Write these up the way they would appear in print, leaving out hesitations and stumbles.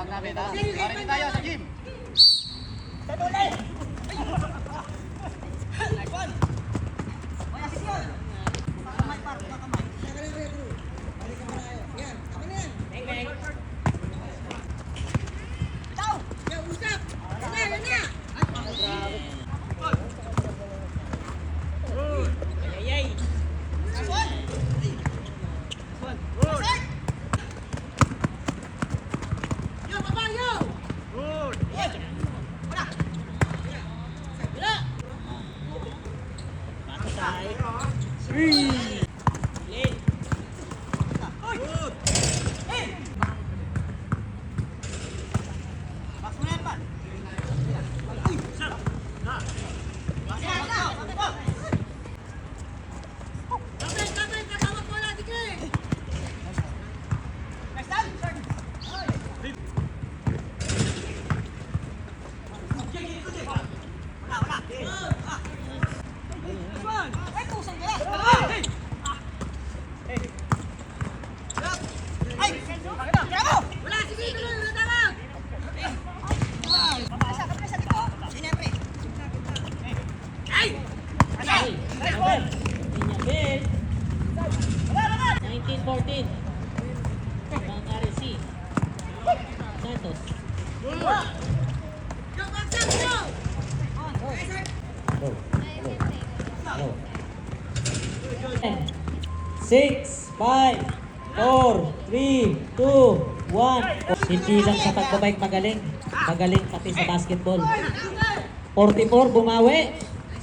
Tawag namin ha. Ready tayo sa gym. Six, 5, 4, 3, 2, 1. Hindi lang sa pagbabike magaling. Magaling pati sa basketball. 44, bumawi.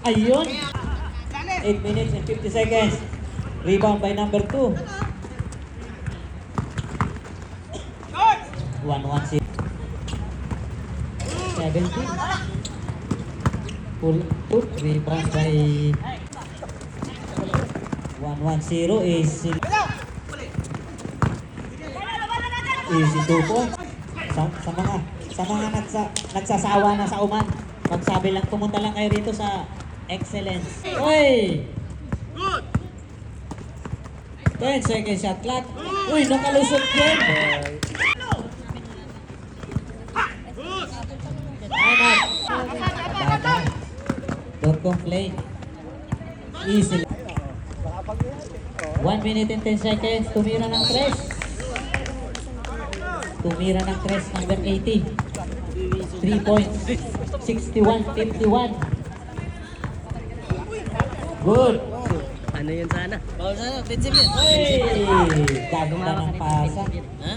Ayun. 8 minutes and 50 seconds. Rebound by number 2. 1-1-6. 17. Pull up. Rebound by 1-1-0 is easy 2 points. Sa mga nagsasawa na sa uman, magsabi lang, pumunta lang kayo rito sa Excellence. Uy! 10 seconds shot clock. Uy, nakalusot yun. Don't complain. Easy. 1 minute and 10 seconds. Tumira ng tres. Tumira ng tres number 80. 3 points. 61-51. Good. Ano yun sana? Bawal sana, offensive yun. Hey! Gaganda ng pasa. Ha?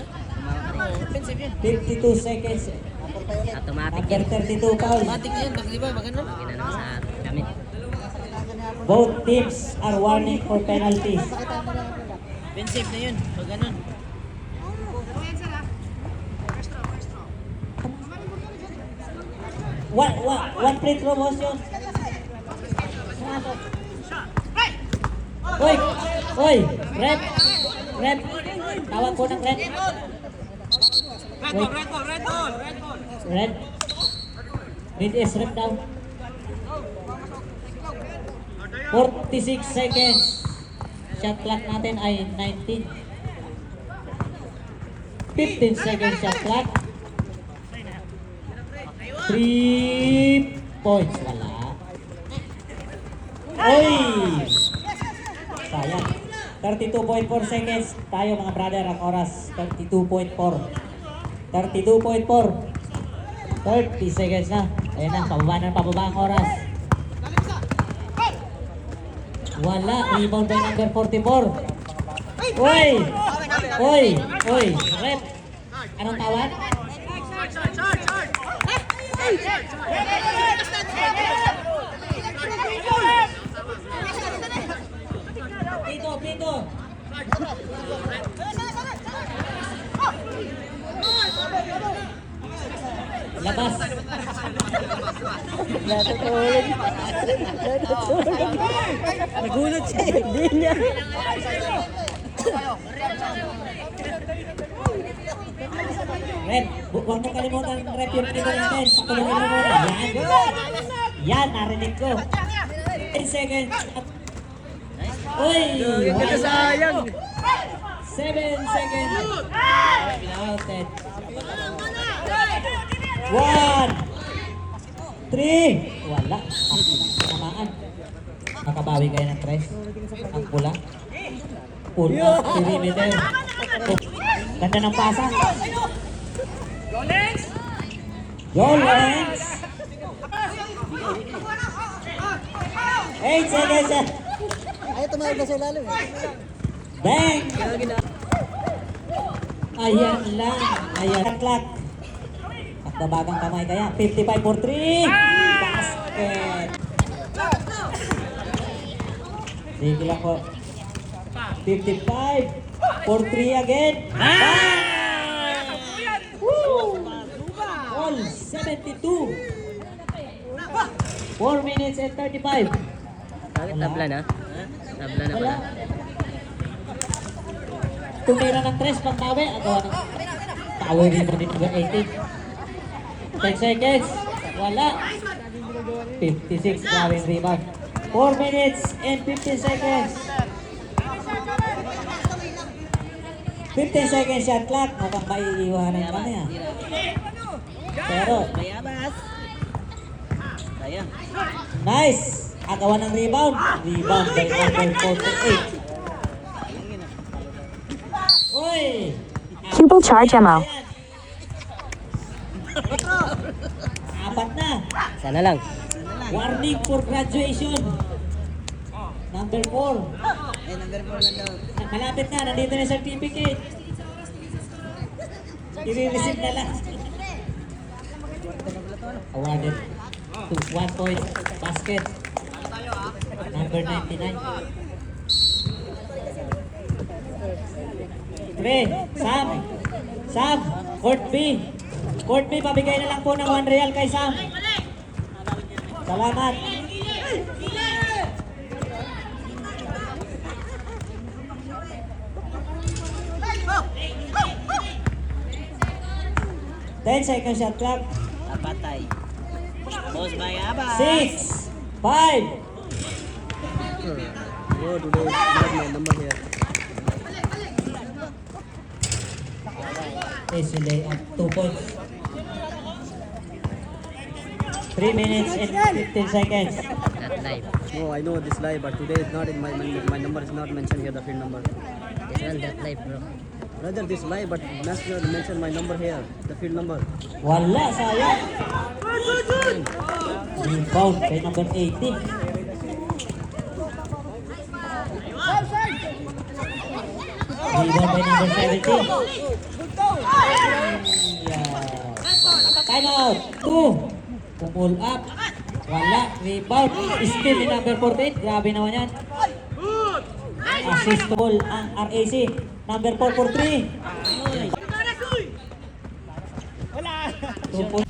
Offensive yun. 52 seconds. Automatic Number yan. 32 foul. Automatic yan, pag di ba, magano? Ginano sa kami. Both teams are warning for penalties. Offensive na yun, pag ganun. One free throw motion. Oy! Oy! Rep! Rep! Tawag ko ng rep. Red. Red is rep down. 46 seconds. Shot clock natin ay 19. 15 seconds shot clock. 3 points. Wala. Oy! Sayang. 32.4 seconds. Tayo mga brother, ang oras 32.4. 32.4. 30 seconds na. Ayan na, pababa ang oras. Wala. Rebound by number 44. Oy! Oy! Oy! Rep! Anong tawag? Pito! Labas! Nagulat siya. Hindi niya. Red, huwag mong kalimutan rep yung pinito natin. Pakulungin mo muna. Yan! Yan, narinig ko. 10 seconds. Uy! Sayang. 7 seconds. Pinouted. 1, 3. Wala. Tamaan. Makabawi kayo ng 3. Ang pula. Pull up, perimeter. Ganda ng pasa. Yolens! 8 seconds. Ayaw tumawag na sa ilalim eh. Bang! Ayan lang. Ayan. Clock. Pagbabagang kamay kaya. 55 for 3. Basket. Sige lang po. 55 for 3 again. Bang! Woo! All 72. 4 minutes and 35. Bakit tabla na? Tabla na pala. Wala. Tumira ng 3 pagtawi. Agawa ng power rebound din number 18. 10 seconds. Wala. 56 gawing rebound. 4 minutes and 15 seconds. 15 seconds shot clock. Mukhang maiiwanan ka na yan. Pero, Mayabas. Sayang. nice. Agawa ng rebound. Rebound by number 48. Uy! Cubal charge ammo. Apat na. Sana lang. Warning for graduation. Number 4. Eh, number 4 lang daw. Malapit na. Nandito na yung certificate. I-receive na lang. Awarded to 1 point basket. Number 99. Pre, Sam, Court B. Court B, pabigay na lang po ng 1 real kay Sam. Salamat. Ten seconds shot clock. Apatay. Boss Mayabas. 6, 5. Oh, today is not my number here. Is delay at 2 points. 3 minutes and 15 seconds. Not live. No, I know this live, but today is not in my number is not mentioned here, the field number. This one that live, bro. Rather this live, but must not mention my number here, the field number. Wala, sayang. Rebound kay number 80. Rebound by number 70. Time out. 2. Pull up. Wala. Rebound. Still ni number 48. Grabe naman yan. Assist ball ang RAC. Number 4 for 3. 2 points.